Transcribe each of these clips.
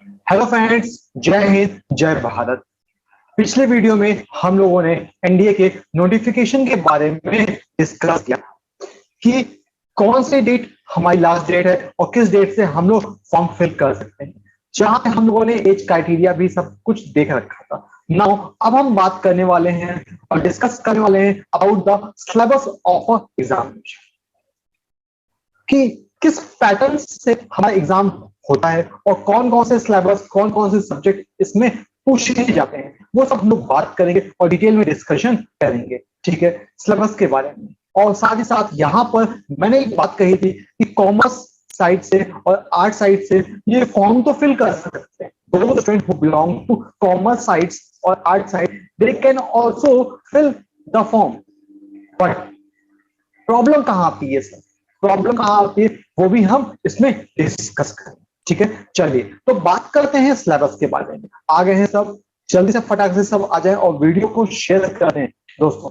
Hello friends, जय हिंद जय भारत। पिछले वीडियो में हम लोगों ने एनडीए के नोटिफिकेशन के बारे में डिस्कस किया कि कौन से डेट हमारी लास्ट डेट है और किस डेट से हम लोग फॉर्म फिल कर सकते हैं। जहां पे हम लोगों ने एज क्राइटेरिया भी सब कुछ देख रखा था। नाउ अब हम बात करने वाले हैं और डिस्कस करने वाले हैं about the syllabus of examination कि किस पैटर्न से हमारा एग्जाम होता है और कौन कौन से सिलेबस कौन कौन से सब्जेक्ट इसमें पूछे जाते हैं, वो सब हम लोग बात करेंगे और डिटेल में डिस्कशन करेंगे। ठीक है, सिलेबस के बारे में। और साथ ही साथ यहाँ पर मैंने एक बात कही थी कि कॉमर्स साइड से और आर्ट साइड से ये फॉर्म तो फिल कर सकते हैं। दोनों student who belong to commerce sides और art side, they can also fill the form. But problem कहाँ आती है सर? प्रॉब्लम कहाँ आती है वो भी हम इसमें डिस्कस करें। ठीक है, चलिए तो बात करते हैं सिलेबस के बारे में। आ गए हैं सब? जल्दी से फटाक से सब आ जाएं और वीडियो को शेयर कर दें दोस्तों।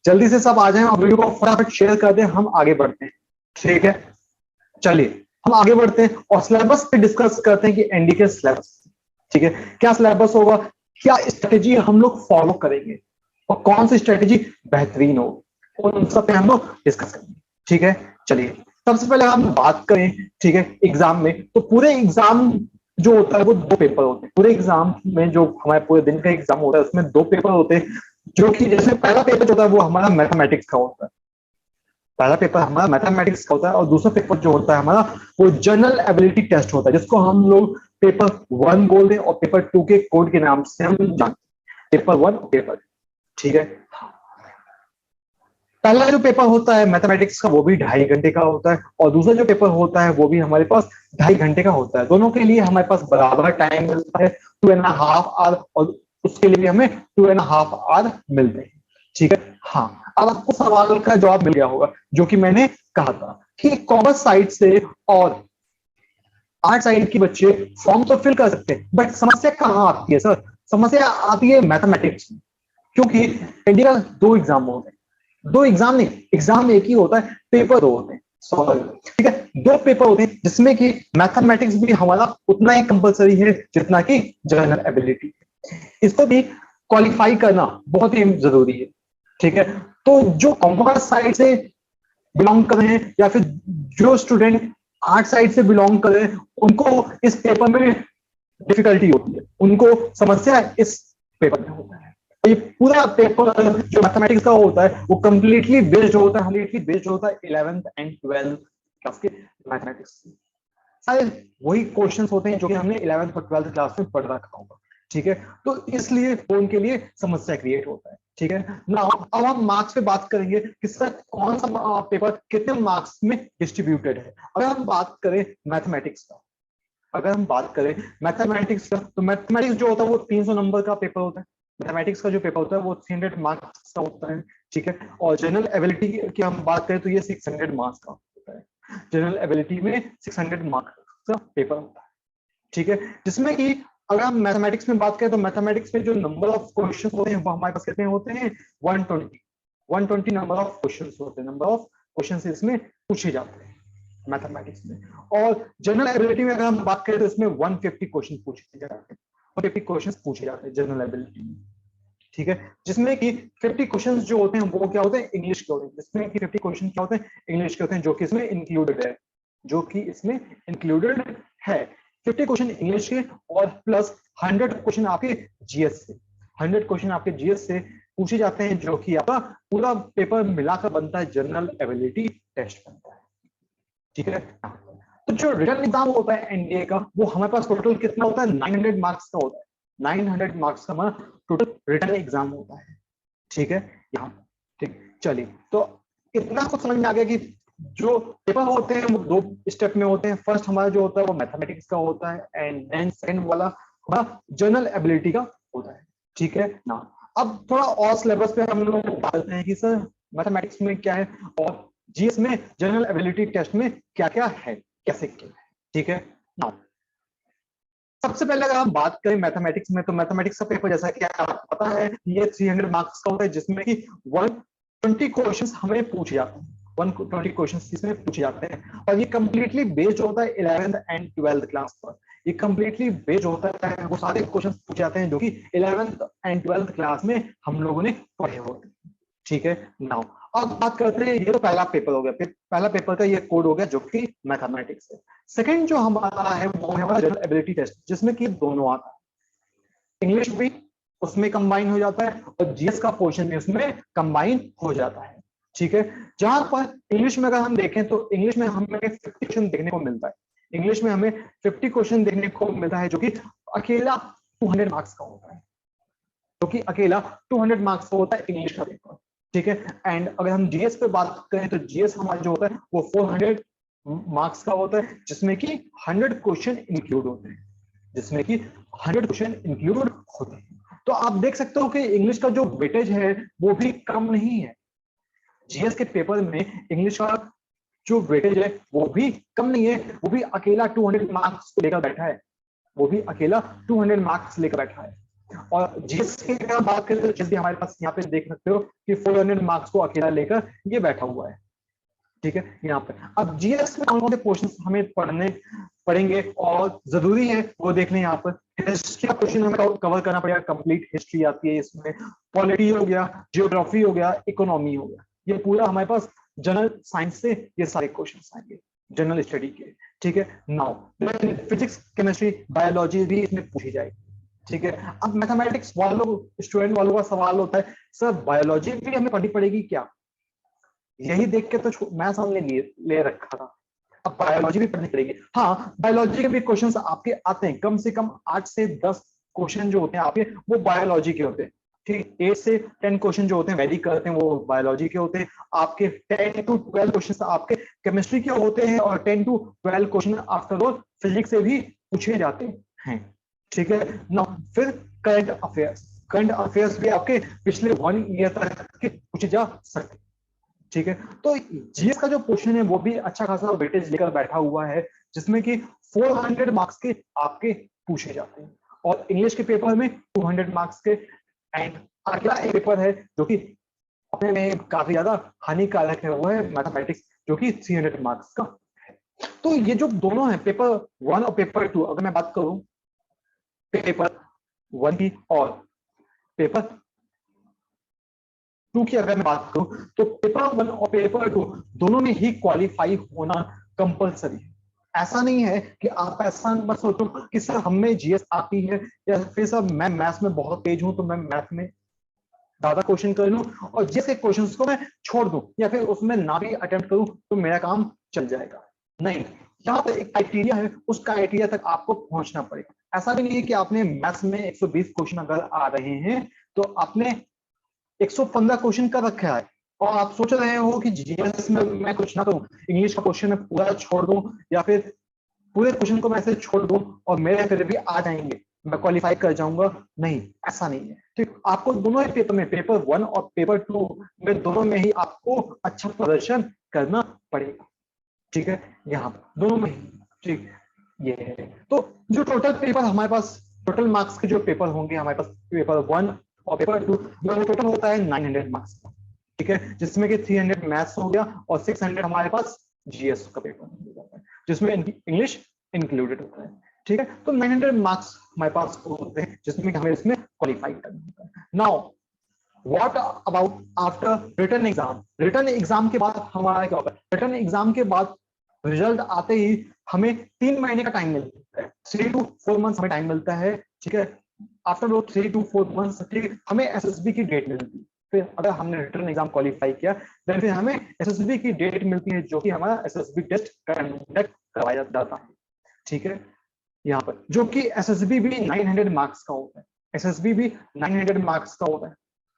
जल्दी से सब आ जाएं और वीडियो को फटाफट शेयर कर दें, हम आगे बढ़ते हैं। ठीक है, चलिए हम आगे बढ़ते हैं और सिलेबस पे डिस्कस करते हैं कि एनडी के सिलेबस। ठीक है, क्या सिलेबस होगा, क्या स्ट्रेटेजी हम लोग फॉलो करेंगे और कौन सी स्ट्रेटेजी बेहतरीन होगी, उन सब पे हम लोग डिस्कस करेंगे। ठीक है, चलिए सबसे पहले हम बात करें। ठीक है, एग्जाम में तो पूरे एग्जाम जो होता है वो दो पेपर होते हैं। पूरे एग्जाम में जो हमारे पूरे दिन का एग्जाम होता है उसमें दो पेपर होते हैं। जो कि जैसे पहला पेपर जो होता है वो हमारा मैथमेटिक्स का होता है। पहला पेपर हमारा मैथमेटिक्स का होता है और दूसरा पेपर जो होता है हमारा वो जनरल एबिलिटी टेस्ट होता है, जिसको हम लोग पेपर 1 बोलते हैं और पेपर 2 के कोड के नाम से हम जानते हैं। पेपर 1 और पेपर 2। ठीक है, पहला जो पेपर होता है मैथमेटिक्स का वो भी 2.5 घंटे का होता है और दूसरा जो पेपर होता है वो भी हमारे पास 2.5 घंटे का होता है। दोनों के लिए हमारे पास बराबर टाइम मिलता है, 2.5 आवर, और उसके लिए भी हमें 2.5 आवर मिलते हैं। ठीक है, हाँ अब आपको सवाल का जवाब मिल गया होगा जो कि मैंने कहा था कि कॉमर्स साइड से और आर्ट साइड के बच्चे फॉर्म तो फिल कर सकते हैं, बट समस्या कहाँ आती है सर? समस्या आती है मैथमेटिक्स में। क्योंकि इंडिया दो एग्जाम होते हैं, दो एग्जाम नहीं, एग्जाम एक ही होता है, पेपर दो होते हैं। सॉरी, ठीक है, दो पेपर होते हैं जिसमें कि मैथमेटिक्स भी हमारा उतना ही कंपलसरी है जितना कि जनरल एबिलिटी। इसको भी क्वालिफाई करना बहुत ही जरूरी है। ठीक है, तो जो कॉमर्स साइड से बिलोंग कर रहे हैं या फिर जो स्टूडेंट आर्ट साइड से बिलोंग कर रहे हैं उनको इस पेपर में डिफिकल्टी होती है, उनको समस्या इस पेपर में होता है। ये पूरा पेपर जो मैथमेटिक्स का होता है वो कंप्लीटली बेस्ड होता है 11th एंड 12th क्लास के मैथमेटिक्स। सारे वही क्वेश्चंस होते हैं जो कि हमने 11th और 12th क्लास में पढ़ रखा होगा। ठीक है, तो इसलिए वो उनके लिए समस्या क्रिएट होता है। ठीक है ना, अब हम मार्क्स पे बात करेंगे कि सर कौन सा पेपर कितने मार्क्स में डिस्ट्रीब्यूटेड है। अगर हम बात करें मैथमेटिक्स का, अगर हम बात करें मैथमेटिक्स का, तो मैथमेटिक्स जो होता है वो 300 नंबर का पेपर होता है। मैथमेटिक्स का जो पेपर होता है वो 300 मार्क्स का होता है। ठीक है, और जनरल एबिलिटी की हम बात करें तो ये 600 मार्क्स का होता है। जनरल एबिलिटी में 600 मार्क्स का पेपर होता है। ठीक है, जिसमें कि अगर हम मैथमेटिक्स में बात करें तो मैथमेटिक्स में जो नंबर ऑफ क्वेश्चन होते हैं वो हमारे पास कितने होते हैं? 120 नंबर ऑफ क्वेश्चन होते हैं। नंबर ऑफ क्वेश्चन इसमें पूछे जाते हैं मैथमेटिक्स में। और जनरल एबिलिटी में अगर हम बात करें तो इसमें 150 क्वेश्चन पूछे जाते हैं, 150 क्वेश्चन पूछे जाते हैं जनरल एबिलिटी में। ठीक है, जिसमें कि 50 क्वेश्चन जो होते हैं वो क्या होते हैं? इंग्लिश के होते हैं। जिसमें कि 50 क्वेश्चन क्या होते हैं? इंग्लिश के होते हैं, जो कि इसमें इंक्लूडेड है, जो कि इसमें इंक्लूडेड है। 50 क्वेश्चन इंग्लिश के और प्लस 100 क्वेश्चन आपके जीएस से, 100 क्वेश्चन आपके जीएस से पूछे जाते हैं, जो कि आपका पूरा पेपर मिलाकर बनता है जनरल एबिलिटी टेस्ट बनता है। ठीक है, तो जो रिटर्न एग्जाम होता है एनडीए का वो हमारे पास टोटल कितना होता है? 900 मार्क्स का होता है। 900 मार्क्स का हमारा टोटल रिटर्न एग्जाम होता है। ठीक है, यहाँ ठीक, चलिए तो इतना कुछ समझ में आ गया कि जो पेपर होते हैं वो दो स्टेप में होते हैं। फर्स्ट हमारा जो होता है वो मैथमेटिक्स का होता है एंड देन सेकंड वाला हमारा जनरल एबिलिटी का होता है। ठीक है ना, अब थोड़ा और सिलेबस पे हम लोग बात करते हैं कि सर मैथमेटिक्स में क्या है और जीएस में जनरल एबिलिटी टेस्ट में क्या क्या है, कैसे क्या है। ठीक है ना, सबसे पहले अगर हम बात करें मैथमेटिक्स में तो मैथमेटिक्स का पेपर जैसा कि आपको पता है ये 300 मार्क्स का होता है, जिसमें कि 120 क्वेश्चंस हमें पूछे जाते हैं। 120 क्वेश्चंस इसमें पूछे जाते हैं और ये कंप्लीटली बेस्ड होता है 11th एंड 12th क्लास पर। ये कंप्लीटली बेस्ड होता है, वो सारे क्वेश्चन पूछे जाते हैं जो कि 11th एंड 12th क्लास में हम लोगों ने पढ़े होते हैं। ठीक है, नाउ अब बात करते हैं, ये तो पहला पेपर हो गया, फिर पहला पेपर का ये कोड हो गया जो कि मैथमेटिक्स है। सेकंड जो हमारा है वो है हमारा जनरल एबिलिटी टेस्ट, जिसमें कि दोनों आता है, इंग्लिश भी उसमें कंबाइन हो जाता है और जीएस का पोर्शन भी उसमें कंबाइन हो जाता है। ठीक है, जहां पर इंग्लिश में अगर हम देखें तो इंग्लिश में हमें 50 क्वेश्चन देखने को मिलता है, इंग्लिश में हमें 50 क्वेश्चन देखने को मिलता है जो कि अकेला 200 मार्क्स का होता है, जो कि अकेला 200 मार्क्स का होता है इंग्लिश का पेपर। ठीक है, एंड अगर हम जीएस पे बात करें तो जीएस हमारा जो होता है वो 400 मार्क्स का होता है, जिसमें कि 100 क्वेश्चन इंक्लूड होते हैं, जिसमें कि 100 क्वेश्चन इंक्लूड होते हैं। तो आप देख सकते हो कि इंग्लिश का जो वेटेज है वो भी कम नहीं है, जीएस के पेपर में इंग्लिश का जो वेटेज है वो भी कम नहीं है, वो भी अकेला 200 मार्क्स को लेकर बैठा है, वो भी अकेला 200 मार्क्स लेकर बैठा है। और जीएस की अगर बात करें तो जीएस भी हमारे पास यहाँ पे देख सकते हो कि 400 मार्क्स को अकेला लेकर ये बैठा हुआ है। ठीक है, यहाँ पे अब जीएस में कौन कौन से क्वेश्चन हमें पढ़ने पड़ेंगे और जरूरी है वो देख लें। यहाँ पर हिस्ट्री का क्वेश्चन हमें कवर करना पड़ेगा, कंप्लीट हिस्ट्री आती है इसमें, पॉलिटी हो गया, जियोग्राफी हो गया, इकोनॉमी हो गया, ये पूरा हमारे पास जनरल साइंस से ये सारे क्वेश्चन आएंगे जनरल स्टडी के। ठीक है, नाउ फिजिक्स, केमिस्ट्री, बायोलॉजी भी इसमें पूछी जाएगी। ठीक है, अब मैथमेटिक्स वालों स्टूडेंट वालों का सवाल होता है सर बायोलॉजी भी हमें पढ़नी पड़ेगी क्या, यही देख के तो मैं सामने ले रखा था, अब बायोलॉजी भी पढ़नी पड़ेगी। हाँ, बायोलॉजी के भी क्वेश्चंस आपके आते हैं, कम से कम 8 से 10 क्वेश्चन जो होते हैं आपके वो बायोलॉजी के होते हैं। ठीक, 8 से 10 क्वेश्चन जो होते हैं वेरी करते हैं वो बायोलॉजी के होते हैं, आपके 10 to 12 क्वेश्चन आपके केमिस्ट्री के होते हैं और 10 to 12 question after all physics से भी पूछे जाते हैं। ठीक है ना, फिर करंट अफेयर्स भी आपके पिछले 1 ईयर तक के पूछे जा सकते। ठीक है, तो जीएस का जो पोर्शन है वो भी अच्छा खासा वेटेज लेकर बैठा हुआ है, जिसमें कि 400 मार्क्स के आपके पूछे जाते हैं और इंग्लिश के पेपर में 200 मार्क्स के। एंड अगला एक पेपर है जो कि अपने में काफी ज्यादा हानिकारक है, वो है मैथमेटिक्स, जो कि 300 मार्क्स का है। तो ये जो दोनों है पेपर 1 और पेपर 2, अगर मैं बात करूं पेपर 1 की और पेपर 2 की अगर मैं बात करूं तो पेपर 1 और पेपर 2 दोनों में ही क्वालिफाई होना कंपलसरी है। ऐसा नहीं है कि आप ऐसा मत सोचो कि सर हमें जीएस आती है या फिर सर मैं मैथ्स में बहुत तेज हूं तो मैं मैथ में ज्यादा क्वेश्चन कर लूं और जीएस के क्वेश्चंस को मैं छोड़ दूं या फिर उसमें ना भी अटेम्प्ट करूं तो मेरा काम चल जाएगा। नहीं, यहाँ पर एक क्राइटेरिया है, उस क्राइटेरिया तक आपको पहुंचना पड़ेगा। ऐसा भी नहीं है कि आपने मैथ्स में 120 क्वेश्चन अगर आ रहे हैं तो आपने 115 क्वेश्चन कर रखा है और आप सोच रहे हो कि जीएस में मैं कुछ ना करूं, इंग्लिश का क्वेश्चन मैं पूरा छोड़ दूं या फिर पूरे क्वेश्चन को मैं ऐसे छोड़ दूं और मेरे फिर भी आ जाएंगे, मैं क्वालिफाई कर जाऊंगा। नहीं, ऐसा नहीं है। ठीक, आपको दोनों ही पेपर में, पेपर 1 और पेपर 2 में, दोनों में ही आपको अच्छा प्रदर्शन करना पड़ेगा। ठीक है, यहाँ दोनों में। ठीक, ये है। तो जो टोटल पेपर हमारे पास, टोटल मार्क्स के जो पेपर होंगे हमारे पास पेपर 1 और पेपर 2 दोनों टोटल होता है 900 मार्क्स का। ठीक है, जिसमें कि 300 मैथ्स हो गया और 600 हमारे पास जीएस का पेपर हो जाता है, जिसमें इंग्लिश इंक्लूडेड होता है। ठीक है, तो 900 मार्क्स हमारे पास होते हैं जिसमें हमें इसमें क्वालिफाई करना होता है। Now what about after written exam, written exam के बाद हमारा क्या होता है, रिटन एग्जाम के बाद रिजल्ट आते ही हमें 3 महीने का टाइम मिलता है, 3 to 4 मंथ्स हमें टाइम मिलता है। ठीक है, आफ्टर वो 3 to 4 मंथ्स ठीक हमें एसएसबी की डेट मिलती है, फिर अगर हमने रिटर्न एग्जाम क्वालिफाई किया देन फिर हमें एसएसबी की डेट मिलती है जो कि हमारा एसएसबी टेस्ट कंडक्ट करवाया जाता है। ठीक है, यहाँ पर जो कि एसएसबी भी 900 मार्क्स का होता है, एसएसबी भी 900 मार्क्स का होता है।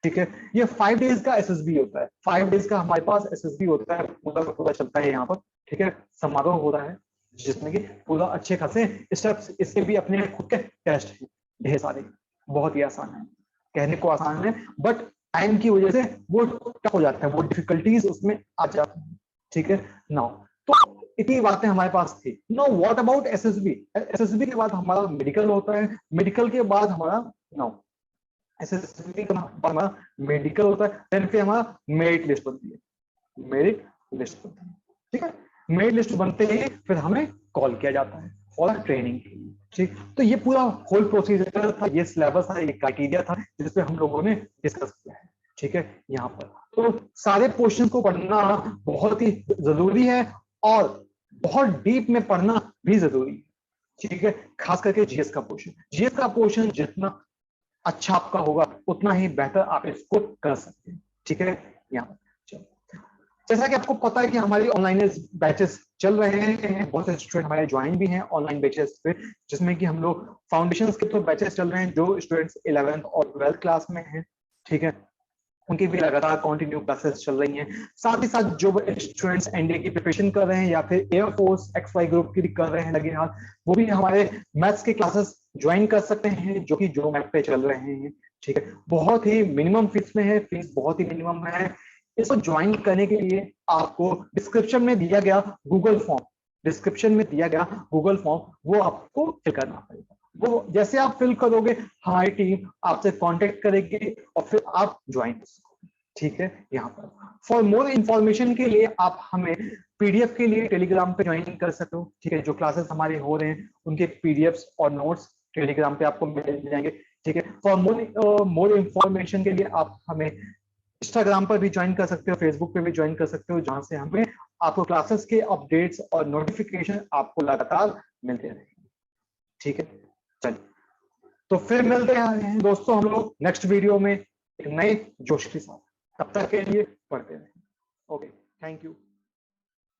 ठीक है, ये 5 डेज का एसएसबी होता है, 5 डेज का हमारे पास एसएसबी होता है, पूरा चलता है यहाँ पर। ठीक है, समारोह हो रहा है जिसमें कि पूरा अच्छे खासे स्टेप्स, इसके भी अपने खुद के टेस्ट हैं ढेर सारे, बहुत ही आसान है, कहने को आसान है बट टाइम की वजह से वो टफ हो जाते हैं, वो डिफिकल्टीज उसमें आ जाती हैं। ठीक है, नाउ तो इतनी बातें हमारे पास थी। Know what about SSB, SSB के बाद हमारा मेडिकल होता है, मेडिकल के बाद हमारा नो एसएसबी का हमारा मेडिकल होता है, देन फिर हमारा मेरिट लिस्ट बनती है, मेरिट लिस्ट बनती है। ठीक है, मेरिट लिस्ट बनते ही फिर हमें कॉल किया जाता है फॉर ट्रेनिंग के लिए। ठीक, तो ये पूरा होल प्रोसीजर था, ये सिलेबस था, ये क्राइटेरिया था जिसपे हम लोगों ने डिस्कस किया है। ठीक है, यहाँ पर तो सारे क्वेश्चन को पढ़ना बहुत ही जरूरी है और बहुत डीप में पढ़ना भी जरूरी है। ठीक है, खास करके जीएस का पोर्शन, जीएस का पोर्शन जितना अच्छा आपका होगा उतना ही बेहतर आप इसको कर सकते हैं। ठीक है, यहाँ पर चलो, जैसा कि आपको पता है कि हमारी ऑनलाइन बैचेस चल रहे हैं, बहुत से स्टूडेंट हमारे ज्वाइन भी हैं ऑनलाइन बैचेस पे, जिसमें कि हम लोग फाउंडेशन के तो बैचेस चल रहे हैं जो स्टूडेंट्स 11th और 12th क्लास में हैं। ठीक है, उनकी भी लगातार कंटिन्यू क्लासेस चल रही हैं। साथ ही साथ जो स्टूडेंट्स एनडीए की प्रिपरेशन कर रहे हैं या फिर एयरफोर्स एक्सवाई ग्रुप की भी कर रहे हैं लगे हाथ, वो भी हमारे मैथ्स के क्लासेस ज्वाइन कर सकते हैं जो कि जो मैथ पे चल रहे हैं। ठीक है, बहुत ही मिनिमम फीस में है, फीस बहुत ही मिनिमम है। इसको ज्वाइन करने के लिए आपको डिस्क्रिप्शन में दिया गया गूगल फॉर्म, डिस्क्रिप्शन में दिया गया गूगल फॉर्म, वो आपको फिल करना पड़ेगा। वो जैसे आप फिल करोगे हमारी टीम आपसे कांटेक्ट करेगी और फिर आप ज्वाइन कर सकोगे। ठीक है, यहाँ पर फॉर मोर इंफॉर्मेशन के लिए आप हमें पीडीएफ के लिए टेलीग्राम पे ज्वाइन कर सकते हो। ठीक है, जो क्लासेस हमारे हो रहे हैं उनके पीडीएफ और नोट्स टेलीग्राम पे आपको मिल जाएंगे। ठीक है, फॉर मोर इंफॉर्मेशन के लिए आप हमें इंस्टाग्राम पर भी ज्वाइन कर सकते हो, फेसबुक पे भी ज्वाइन कर सकते हो, जहां से हमें आपको क्लासेस के अपडेट्स और नोटिफिकेशन आपको लगातार मिलते रहेंगे। ठीक है, चलिए, तो फिर मिलते हैं दोस्तों हम लोग नेक्स्ट वीडियो में एक नए जोश के साथ। तब तक के लिए पढ़ते रहें। Okay, thank you.